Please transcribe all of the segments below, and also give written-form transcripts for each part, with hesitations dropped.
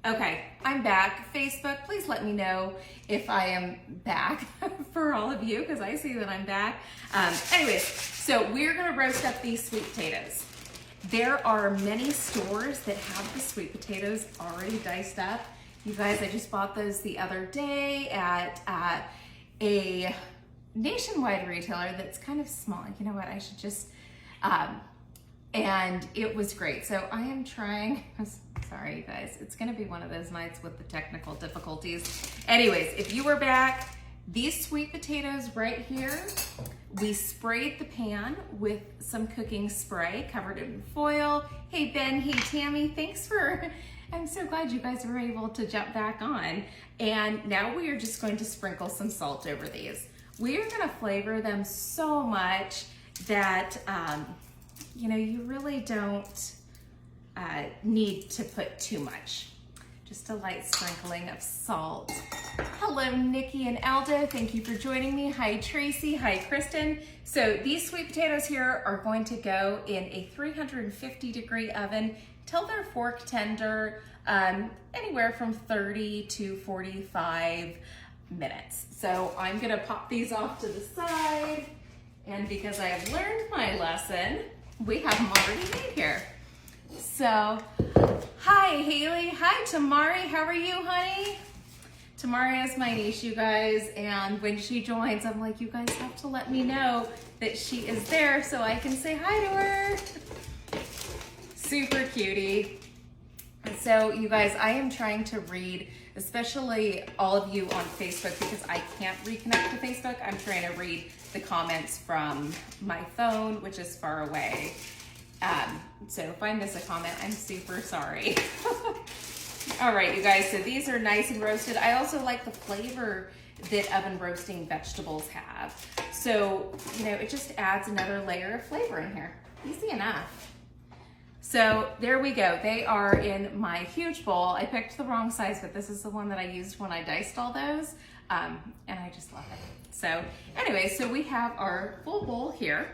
Okay, I'm back. Facebook, please let me know if I am back for all of you, because I see that I'm back. Anyways, so we're gonna roast up these sweet potatoes. There are many stores that have the sweet potatoes already diced up. You guys, I just bought those the other day at a nationwide retailer that's kind of small. You know what, I should just, and it was great. So I am trying, sorry you guys, it's gonna be one of those nights with the technical difficulties. Anyways, if you were back, these sweet potatoes right here, we sprayed the pan with some cooking spray, covered it in foil. Hey Ben, hey Tammy, thanks for, I'm so glad you guys were able to jump back on. And now we are just going to sprinkle some salt over these. We are gonna flavor them so much that, you know, you really don't need to put too much. Just a light sprinkling of salt. Hello, Nikki and Elda. Thank you for joining me. Hi, Tracy. Hi, Kristen. So these sweet potatoes here are going to go in a 350-degree oven till they're fork tender, anywhere from 30 to 45 minutes. So I'm gonna pop these off to the side. And because I have learned my lesson, we have them already made here. So, hi Haley, hi Tamari, how are you, honey? Tamari is my niece, you guys, and when she joins, I'm like, you guys have to let me know that she is there so I can say hi to her. Super cutie. So, you guys, I am trying to read, especially all of you on Facebook, because I can't reconnect to Facebook. I'm trying to read the comments from my phone, which is far away. So if I miss a comment, I'm super sorry. All right, you guys, so these are nice and roasted. I also like the flavor that oven roasting vegetables have. So, you know, it just adds another layer of flavor in here. Easy enough. So there we go. They are in my huge bowl. I picked the wrong size, but this is the one that I used when I diced all those. And I just love it. So anyway, so we have our full bowl here.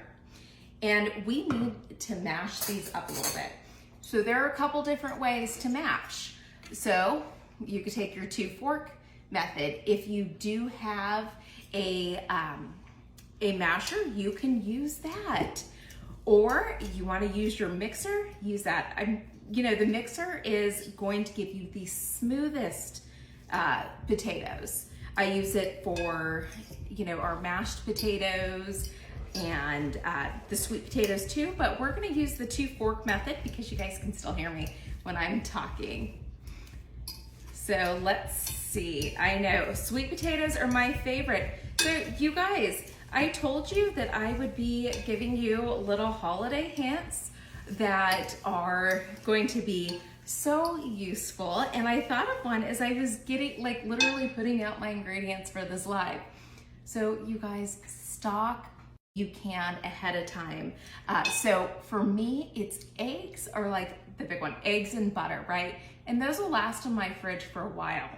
And we need to mash these up a little bit. So there are a couple different ways to mash. So you could take your 2-fork method. If you do have a masher, you can use that. Or you wanna use your mixer, use that. You know, the mixer is going to give you the smoothest potatoes. I use it for, you know, our mashed potatoes, and the sweet potatoes too, but we're gonna use the 2-fork method because you guys can still hear me when I'm talking. So let's see, I know sweet potatoes are my favorite. So you guys, I told you that I would be giving you little holiday hints that are going to be so useful, and I thought of one as I was getting, like literally putting out my ingredients for this live. So you guys, stock you can ahead of time. So for me, it's eggs, or like the big one, eggs and butter, right? And those will last in my fridge for a while.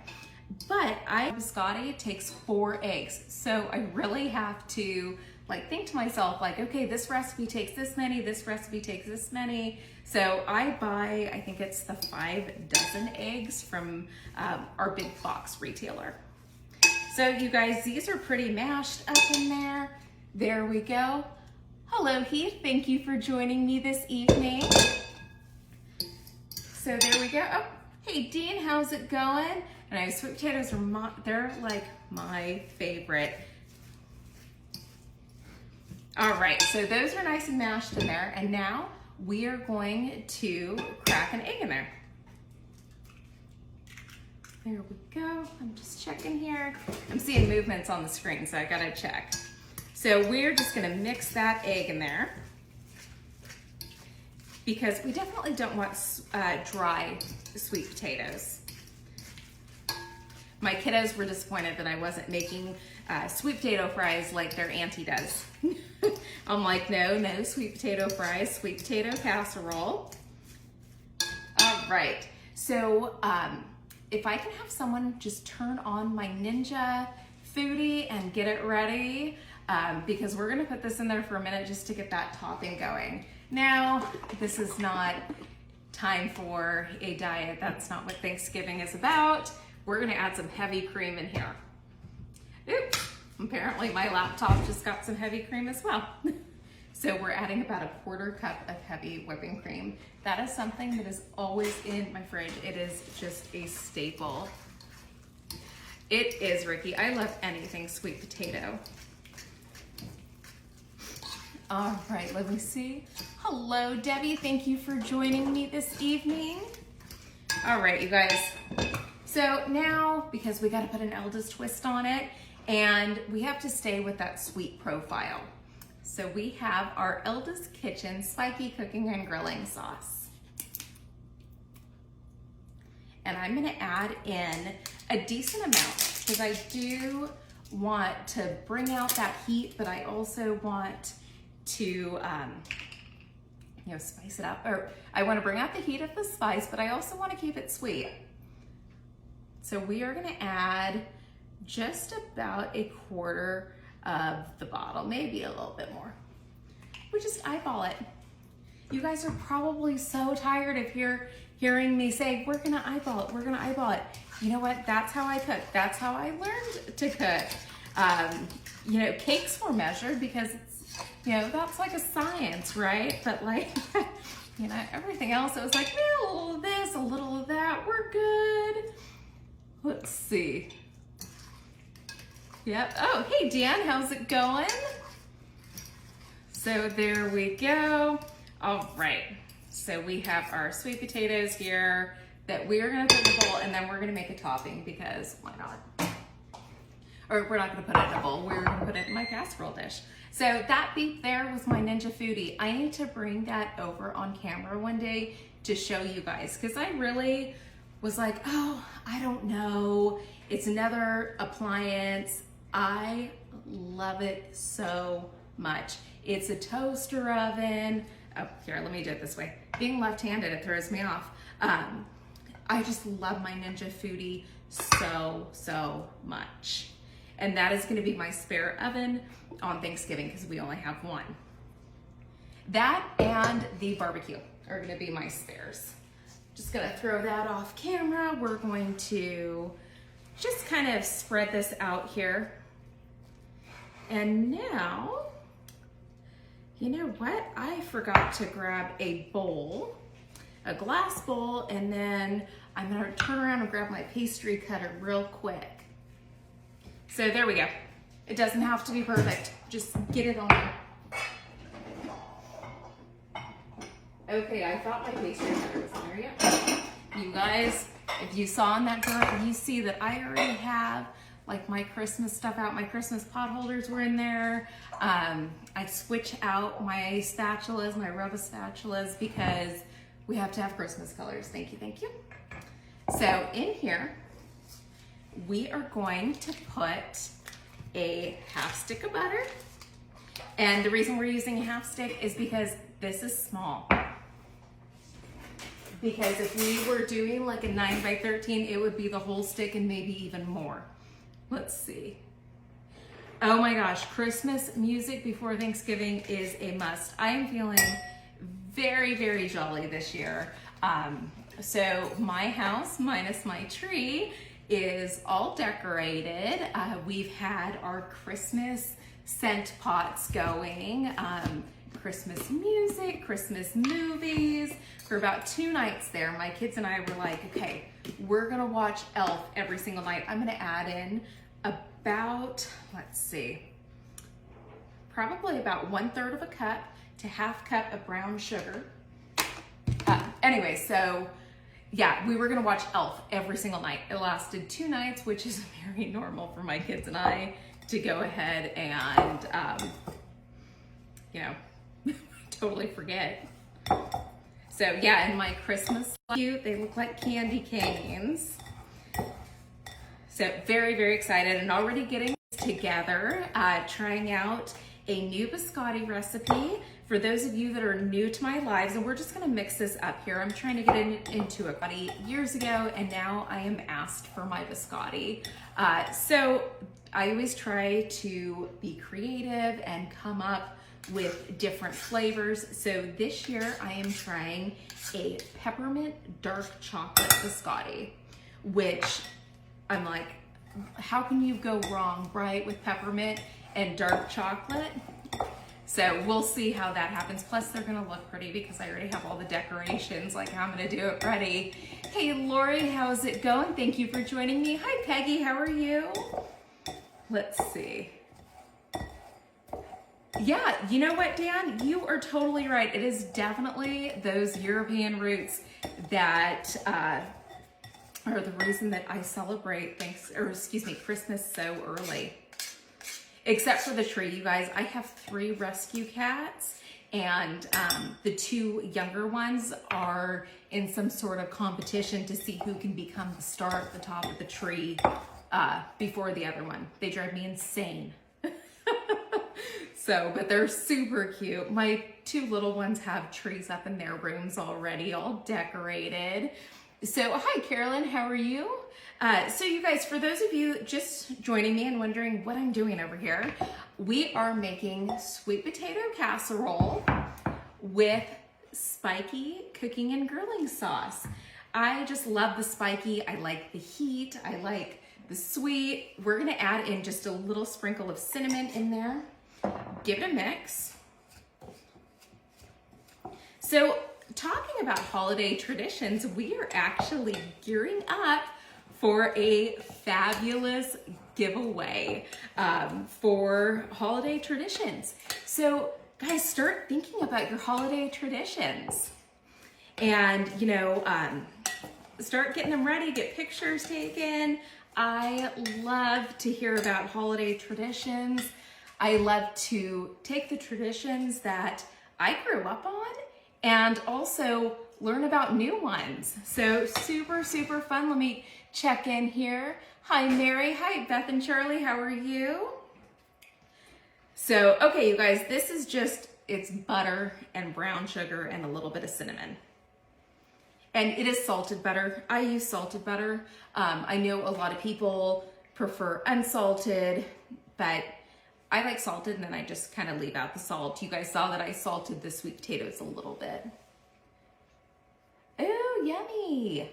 But biscotti takes 4 eggs. So I really have to like think to myself, like, okay, this recipe takes this many, this recipe takes this many. So I buy, I think it's the 5 dozen eggs from our big box retailer. So you guys, these are pretty mashed up in there. There we go. Hello, Heath. Thank you for joining me this evening. So there we go. Oh, hey, Dean, how's it going? And I sweet potatoes are they're like my favorite. All right, so those are nice and mashed in there. And now we are going to crack an egg in there. There we go. I'm just checking here. I'm seeing movements on the screen, so I gotta check. So we're just gonna mix that egg in there because we definitely don't want dry sweet potatoes. My kiddos were disappointed that I wasn't making sweet potato fries like their auntie does. I'm like, no sweet potato fries, sweet potato casserole. All right, so if I can have someone just turn on my Ninja Foodie and get it ready, because we're gonna put this in there for a minute just to get that topping going. Now, this is not time for a diet. That's not what Thanksgiving is about. We're gonna add some heavy cream in here. Oops, apparently my laptop just got some heavy cream as well. So we're adding about a 1/4 cup of heavy whipping cream. That is something that is always in my fridge. It is just a staple. It is, Ricky. I love anything sweet potato. All right, let me see. Hello, Debbie. Thank you for joining me this evening. All right, you guys. So now, because we got to put an Elda's twist on it, and we have to stay with that sweet profile. So we have our Elda's Kitchen Spiky Cooking and Grilling Sauce. And I'm gonna add in a decent amount because I do want to bring out that heat, but I also want to spice it up. Or I want to bring out the heat of the spice, but I also want to keep it sweet. So we are gonna add just about a 1/4 of the bottle, maybe a little bit more. We just eyeball it. You guys are probably so tired of hearing me say, we're gonna eyeball it, we're gonna eyeball it. You know what, that's how I cook. That's how I learned to cook. Cakes were measured because it's, that's like a science, right? But like, everything else, it was like, a little of this, a little of that, we're good. Let's see. Yep. Oh, hey, Dan, how's it going? So there we go. All right. So we have our sweet potatoes here that we're going to put in a bowl, and then we're going to make a topping because why not? Or we're not going to put it in a bowl. We're going to put it in my casserole dish. So that beef there was my Ninja Foodie. I need to bring that over on camera one day to show you guys because I really was like, oh, I don't know. It's another appliance. I love it so much. It's a toaster oven. Oh, here, let me do it this way. Being left-handed, it throws me off. I just love my Ninja Foodie so much. And that is gonna be my spare oven on Thanksgiving because we only have one. That and the barbecue are gonna be my spares. Just gonna throw that off camera. We're going to just kind of spread this out here. And now, you know what? I forgot to grab a bowl, a glass bowl, and then I'm gonna turn around and grab my pastry cutter real quick. So there we go. It doesn't have to be perfect. Just get it on there. Okay, I thought my pastry cutter was in there yet. You guys, if you saw in that drawer, you see that I already have like my Christmas stuff out. My Christmas pot holders were in there. I switch out my spatulas, my rubber spatulas, because we have to have Christmas colors. Thank you, thank you. So in here, we are going to put a 1/2 stick of butter. And the reason we're using a 1/2 stick is because this is small. Because if we were doing like a 9 by 13, it would be the whole stick and maybe even more. Let's see. Oh my gosh, Christmas music before Thanksgiving is a must. I am feeling very jolly this year. So my house, minus my tree, is all decorated. We've had our Christmas scent pots going, Christmas music, Christmas movies. For about 2 nights there, my kids and I were like, okay, we're gonna watch Elf every single night. I'm gonna add in about, let's see, probably about 1/3 of a cup to 1/2 cup of brown sugar. Anyway, so yeah, we were gonna watch Elf every single night. It lasted 2 nights, which is very normal for my kids and I to go ahead and, totally forget. So yeah, and my Christmas cute, they look like candy canes. So very excited and already getting together, trying out a new biscotti recipe for those of you that are new to my lives, and we're just gonna mix this up here. I'm trying to get into a biscotti years ago, and now I am asked for my biscotti. So I always try to be creative and come up with different flavors. So this year I am trying a peppermint dark chocolate biscotti, which I'm like, how can you go wrong, right, with peppermint and dark chocolate? So we'll see how that happens. Plus they're gonna look pretty because I already have all the decorations, like how I'm gonna do it ready. Hey Lori, how's it going? Thank you for joining me. Hi Peggy, how are you? Let's see. Yeah, you know what, Dan? You are totally right. It is definitely those European roots that are the reason that I celebrate Christmas so early. Except for the tree, you guys. I have 3 rescue cats, and the 2 younger ones are in some sort of competition to see who can become the star at the top of the tree before the other one. They drive me insane. So, but they're super cute. My 2 little ones have trees up in their rooms already, all decorated. So, hi Carolyn, how are you? So you guys, for those of you just joining me and wondering what I'm doing over here, we are making sweet potato casserole with spiky cooking and grilling sauce. I just love the spiky. I like the heat. I like the sweet. We're gonna add in just a little sprinkle of cinnamon in there. Give it a mix. So talking about holiday traditions, we are actually gearing up for a fabulous giveaway for holiday traditions. So guys, start thinking about your holiday traditions and, you know, start getting them ready, get pictures taken. I love to hear about holiday traditions. I love to take the traditions that I grew up on and also learn about new ones. So super, super fun. Let me check in here. Hi, Mary. Hi, Beth and Charlie. How are you? So, okay, you guys, this is just, it's butter and brown sugar and a little bit of cinnamon. And it is salted butter. I use salted butter. I know a lot of people prefer unsalted, but I like salted, and then I just kind of leave out the salt. You guys saw that I salted the sweet potatoes a little bit. Oh, yummy.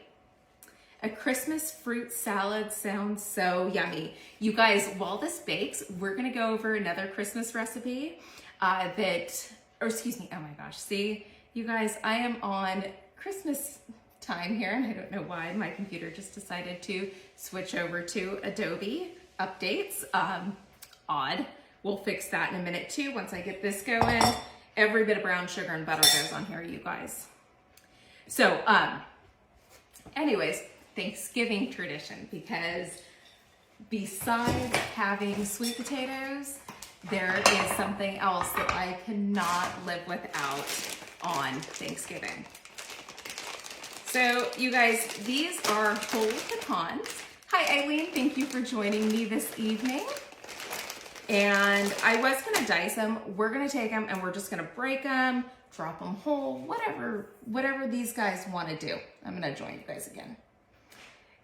A Christmas fruit salad sounds so yummy. You guys, while this bakes, we're gonna go over another Christmas recipe oh my gosh, see, you guys, I am on Christmas time here, and I don't know why my computer just decided to switch over to Adobe updates. Odd. We'll fix that in a minute too. Once I get this going, every bit of brown sugar and butter goes on here, you guys. So, anyways, Thanksgiving tradition, because besides having sweet potatoes, there is something else that I cannot live without on Thanksgiving. So you guys, these are whole pecans. Hi Eileen, thank you for joining me this evening. And I was gonna dice them. We're gonna take them and we're just gonna break them, drop them whole, whatever these guys wanna do. I'm gonna join you guys again.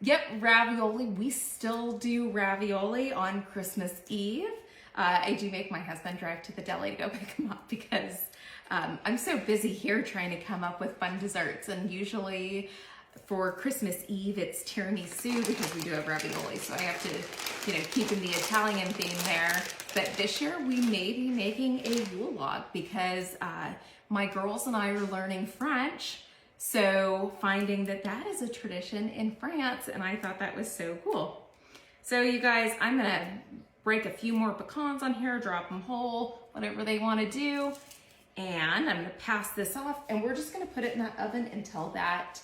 Yep, ravioli. We still do ravioli on Christmas Eve. I do make my husband drive to the deli to go pick them up because I'm so busy here trying to come up with fun desserts. And usually for Christmas Eve, it's tiramisu because we do have ravioli. So I have to, you know, keep in the Italian theme there. But this year we may be making a Yule log because my girls and I are learning French. So finding that that is a tradition in France, and I thought that was so cool. So you guys, I'm gonna break a few more pecans on here, drop them whole, whatever they wanna do. And I'm gonna pass this off, and we're just gonna put it in the oven until that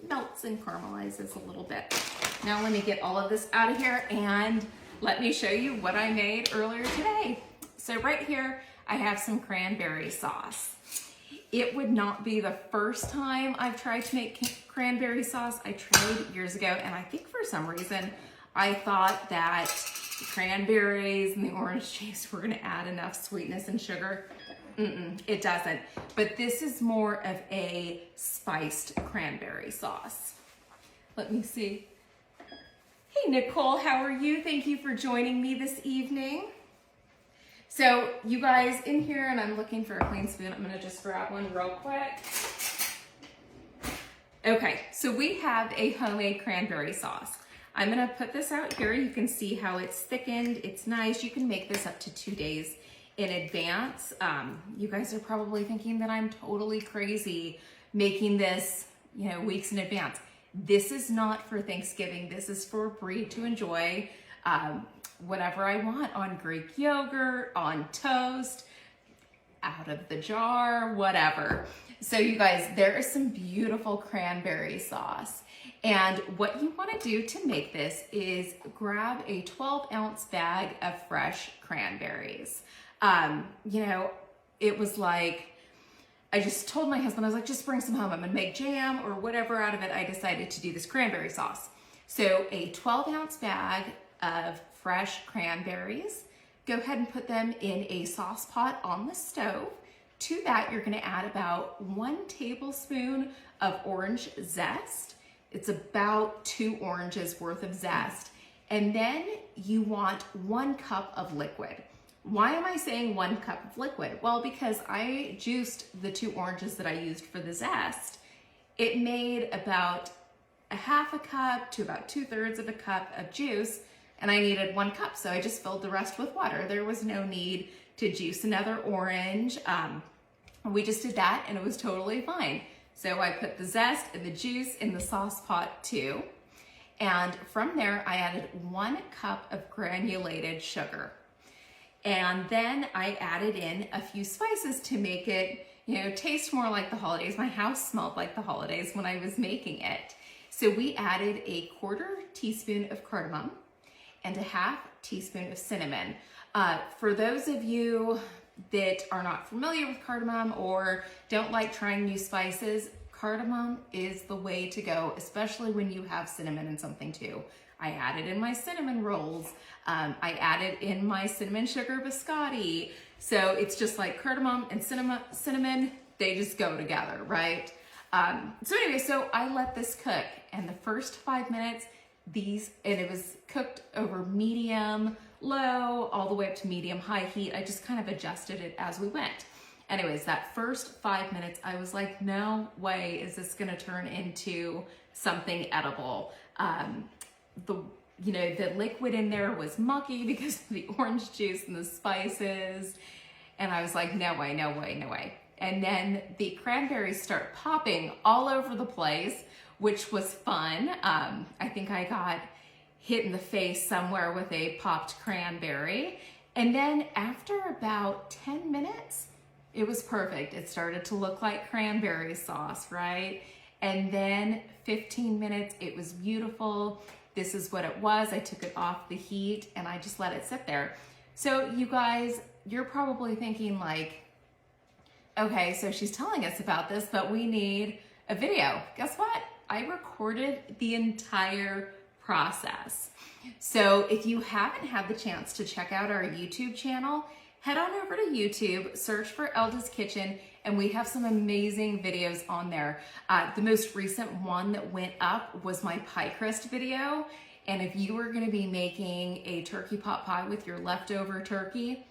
melts and caramelizes a little bit. Now let me get all of this out of here and let me show you what I made earlier today. So right here, I have some cranberry sauce. It would not be the first time I've tried to make cranberry sauce. I tried years ago, and I think for some reason, I thought that cranberries and the orange juice were gonna add enough sweetness and sugar. It doesn't. But this is more of a spiced cranberry sauce. Let me see. Hey Nicole, how are you? Thank you for joining me this evening. So you guys in here, and I'm looking for a clean spoon. I'm gonna just grab one real quick. Okay, so we have a homemade cranberry sauce. I'm gonna put this out here. You can see how it's thickened. It's nice. You can make this up to 2 days in advance. You guys are probably thinking that I'm totally crazy making this, you know, weeks in advance. This is not for Thanksgiving. This is for Brie to enjoy whatever I want on Greek yogurt, on toast, out of the jar, whatever. So you guys, there is some beautiful cranberry sauce. And what you want to do to make this is grab a 12-ounce bag of fresh cranberries. You know, it was like, I just told my husband, I was like, just bring some home. I'm gonna make jam or whatever out of it. I decided to do this cranberry sauce. So a 12-ounce bag of fresh cranberries, go ahead and put them in a sauce pot on the stove. To that, you're gonna add about 1 tablespoon of orange zest. It's about 2 oranges worth of zest. And then you want 1 cup of liquid. Why am I saying 1 cup of liquid? Well, because I juiced the 2 oranges that I used for the zest. It made about a half a cup to about 2/3 of a cup of juice, and I needed 1 cup, so I just filled the rest with water. There was no need to juice another orange. We just did that, and it was totally fine. So I put the zest and the juice in the sauce pot too. And from there, I added 1 cup of granulated sugar. And then I added in a few spices to make it, you know, taste more like the holidays. My house smelled like the holidays when I was making it. So we added a 1/4 teaspoon of cardamom and a 1/2 teaspoon of cinnamon. For those of you that are not familiar with cardamom or don't like trying new spices, cardamom is the way to go, especially when you have cinnamon in something too. I added in my cinnamon rolls. I added in my cinnamon sugar biscotti. So it's just like cardamom and cinnamon, they just go together, right? So anyway, so I let this cook, and the first 5 minutes, and it was cooked over medium low, all the way up to medium high heat. I just kind of adjusted it as we went. Anyways, that first 5 minutes, I was like, no way is this gonna turn into something edible. The liquid in there was mucky because of the orange juice and the spices. And I was like, no way, no way, no way. And then the cranberries start popping all over the place, which was fun. I think I got hit in the face somewhere with a popped cranberry. And then after about 10 minutes, it was perfect. It started to look like cranberry sauce, right? And then 15 minutes, it was beautiful. This is what it was. I took it off the heat and I just let it sit there. So you guys, you're probably thinking like, okay, so she's telling us about this, but we need a video. Guess what? I recorded the entire process. So if you haven't had the chance to check out our YouTube channel, head on over to YouTube, search for Elda's Kitchen, and we have some amazing videos on there. The most recent one that went up was my pie crust video. And if you are gonna be making a turkey pot pie with your leftover turkey,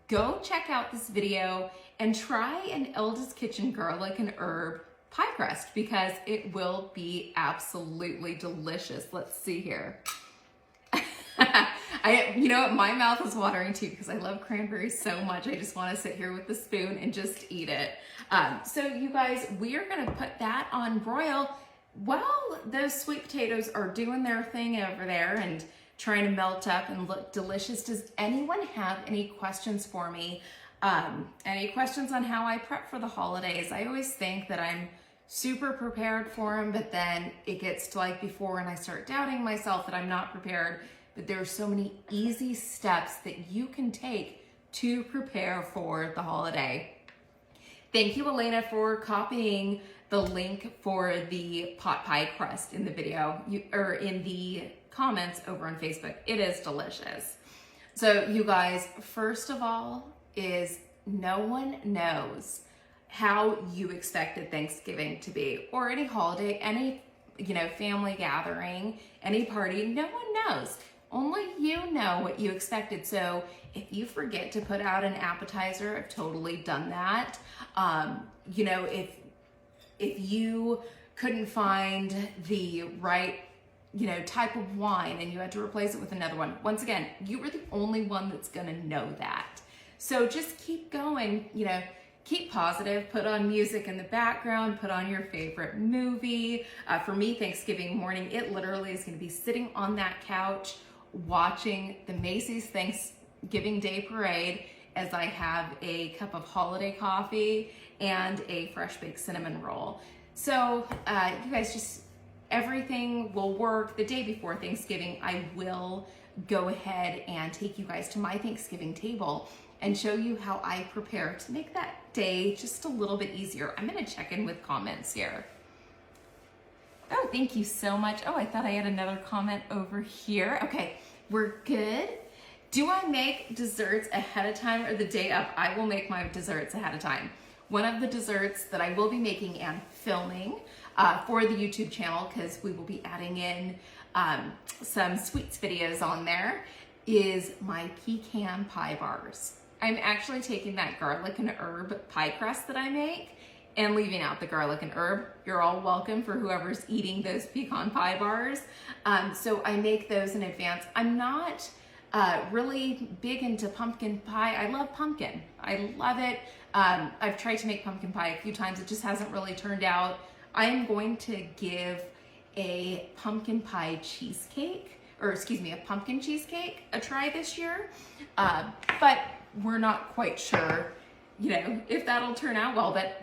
go check out this video and try an Elda's Kitchen garlic and herb pie crust because it will be absolutely delicious. Let's see here. You know what, my mouth is watering too because I love cranberries so much. I just want to sit here with the spoon and just eat it. So you guys, we are going to put that on broil while those sweet potatoes are doing their thing over there and trying to melt up and look delicious. Does anyone have any questions for me? Any questions on how I prep for the holidays? I always think that I'm super prepared for them, but then it gets to like before and I start doubting myself that I'm not prepared. But there are so many easy steps that you can take to prepare for the holiday. Thank you, Elena, for copying the link for the pot pie crust in the video, or in the comments over on Facebook. It is delicious. So you guys, first of all, is no one knows how you expected Thanksgiving to be, or any holiday, any, family gathering, any party. No one knows. Only you know what you expected. So if you forget to put out an appetizer, I've totally done that. If you couldn't find the right type of wine and you had to replace it with another one, once again, you were the only one that's gonna know that. So just keep going, keep positive, put on music in the background, put on your favorite movie. For me, Thanksgiving morning, it literally is gonna be sitting on that couch watching the Macy's Thanksgiving Day Parade as I have a cup of holiday coffee and a fresh baked cinnamon roll. So you guys, just everything will work. The day before Thanksgiving, I will go ahead and take you guys to my Thanksgiving table and show you how I prepare to make that day just a little bit easier. I'm gonna check in with comments here. Oh, thank you so much. Oh, I thought I had another comment over here. Okay, we're good. Do I make desserts ahead of time or the day of? I will make my desserts ahead of time. One of the desserts that I will be making and filming for the YouTube channel, because we will be adding in some sweets videos on there, is my Pecan Pie Bars. I'm actually taking that garlic and herb pie crust that I make and leaving out the garlic and herb. You're all welcome for whoever's eating those pecan pie bars. So I make those in advance. I'm not really big into pumpkin pie. I love pumpkin. I love it. I've tried to make pumpkin pie a few times. It just hasn't really turned out. I am going to give a pumpkin pie cheesecake, a pumpkin cheesecake a try this year. But we're not quite sure, if that'll turn out well. But,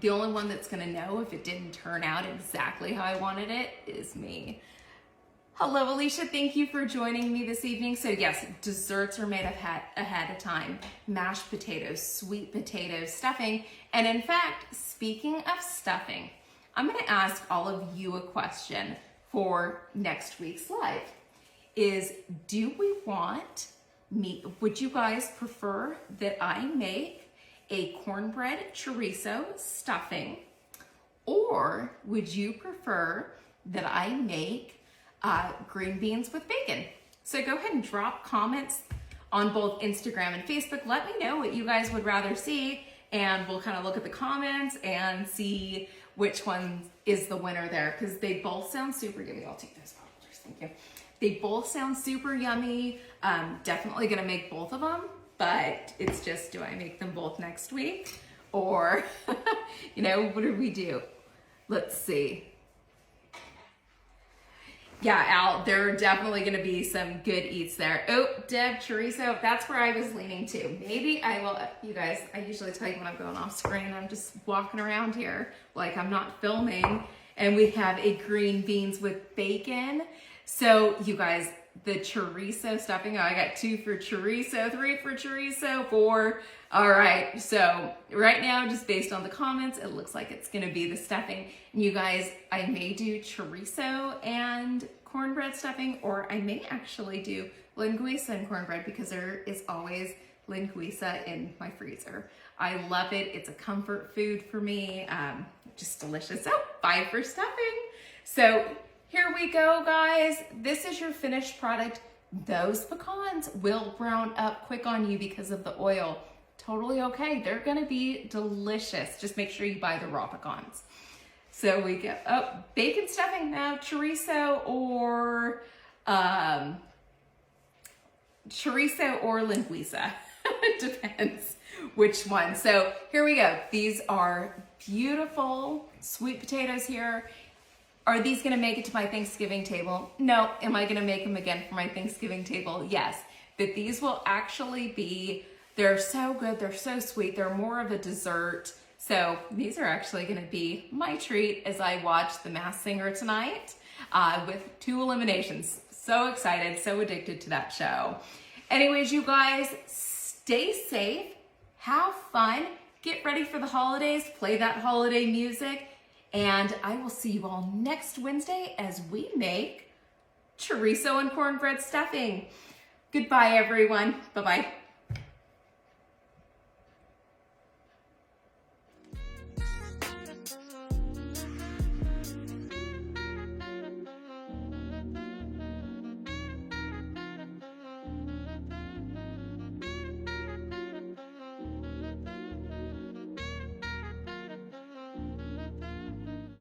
the only one that's gonna know if it didn't turn out exactly how I wanted it is me. Hello, Alicia. Thank you for joining me this evening. So yes, desserts are made ahead of time. Mashed potatoes, sweet potatoes, stuffing. And in fact, speaking of stuffing, I'm gonna ask all of you a question for next week's live. Would you guys prefer that I make a cornbread chorizo stuffing, or would you prefer that I make green beans with bacon? So go ahead and drop comments on both Instagram and Facebook. Let me know what you guys would rather see, and we'll kind of look at the comments and see which one is the winner there, because they both sound super yummy. I'll take those followers, thank you. They both sound super yummy. Definitely gonna make both of them, but it's just, do I make them both next week? Or, what do we do? Let's see. Yeah, Al, there are definitely gonna be some good eats there. Oh, Deb, chorizo, that's where I was leaning to. Maybe I will, you guys, I usually tell you when I'm going off screen, I'm just walking around here like I'm not filming, and we have a green beans with bacon. So you guys, the chorizo stuffing, I got 2 for chorizo, 3 for chorizo, 4. All right, so right now, just based on the comments, it looks like it's gonna be the stuffing. And you guys, I may do chorizo and cornbread stuffing, or I may actually do linguiça and cornbread, because there is always linguiça in my freezer. I love it. It's a comfort food for me. Just delicious. Oh, 5 for stuffing. So here we go, guys. This is your finished product. Those pecans will brown up quick on you because of the oil. Totally okay. They're gonna be delicious. Just make sure you buy the raw pecans. So we go, bacon stuffing now, chorizo or linguiça. It depends which one. So here we go. These are beautiful sweet potatoes here. Are these gonna make it to my Thanksgiving table? No. Am I gonna make them again for my Thanksgiving table? Yes. But these will actually be, they're so good, they're so sweet, they're more of a dessert. So these are actually gonna be my treat as I watch The Masked Singer tonight with 2 eliminations. So excited, so addicted to that show. Anyways, you guys, stay safe, have fun, get ready for the holidays, play that holiday music, and I will see you all next Wednesday as we make chorizo and cornbread stuffing. Goodbye, everyone. Bye-bye.